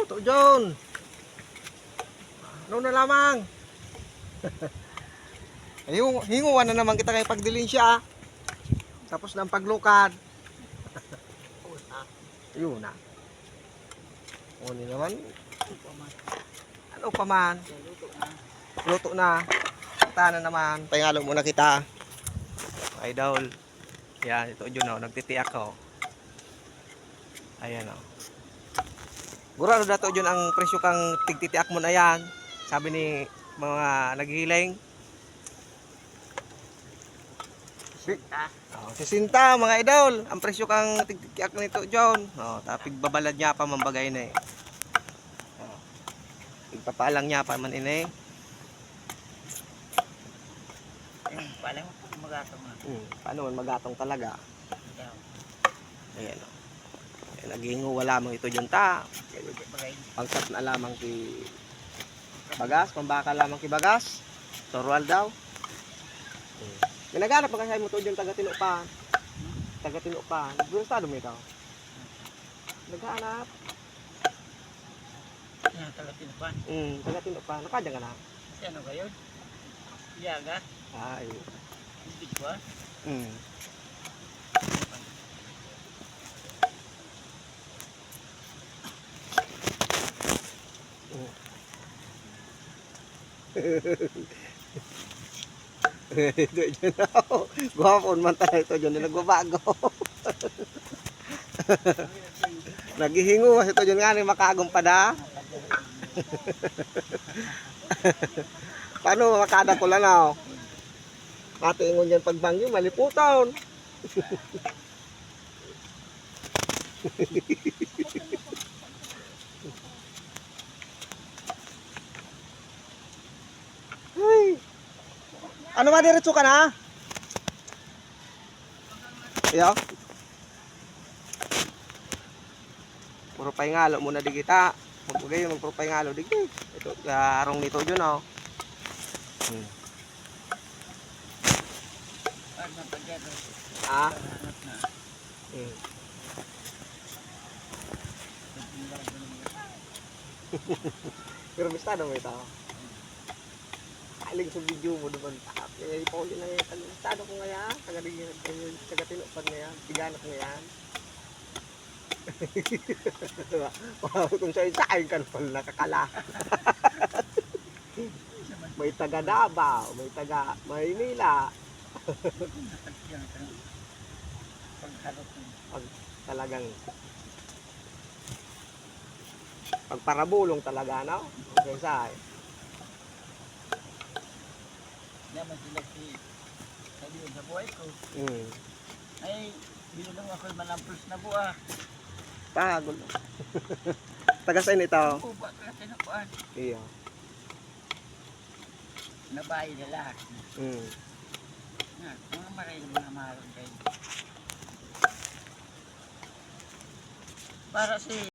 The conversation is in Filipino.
Luto John. Ano na lamang? Ayun, hinguan na naman kita kay pagdilinsya. Tapos ng paglukad. Ayun na. O ni naman. Ano pa man? Luto na. Punta na naman. Pahingalo muna kita. Idol. Yan, ito John o. Nagtitiyak o. Ayan o. Gurado dato John ang presyo kang tigtitiak mo na yan. Sabi ni mga naghihiling. Oh, 60 mga idol. Ang presyo kang tigtiyak nito John. Oh, tapig babalad niya pa mambagay na eh. Oh. Igpapalang niya pa man ini. Paano mo magatong na? Paano man magatong talaga? Ayan oh. Naghingo wala mang ito John ta. Pagkat na lamang ki bagas, pambaka lamang ki bagas. Torual daw. Ginaganap pa kasi mo to John taga-Tinupan. Taga-Tinupan. Doon estado mo ikaw? Naghanap. Taga-Tinupan. Taga-Tinupan. Nakadyan ka na? Si ano kayo? Yaga? Ay. Hindi ko ah. Ito John. Guwapon man tayo ito John. Nagbabago. Naghihingo ito John nga ni makagong pada. Paano makada ko lang ako? Pati ingon yan pagbangyo, maliputan. Ay. Ano ba diretso ka na? Iyo. Puro pahingalo muna di kita. Magpugay magpuro pahingalo di kita. Ito arong nito John oh. Ah. Pero bistado mo ito. Aling sa video mo naman. Eh, Pauli na yan. Bistado ko ngayon. Taga-Tinupan ngayon. Tiganap ngayon. Kung sa'yo sa'yo ka naman nakakala. May taga Davao. May taga Maynila. Pag talagang pagparabulong talaga no? Okay say. Naman sila si sabi sa buhay ko. Ay, binulong ako malampros na buha. Pagod. Taga saan ito? Uba ka sa nakuan. Iya. Nabahay na lahat. Mga maray ng mga maron kayo. Para si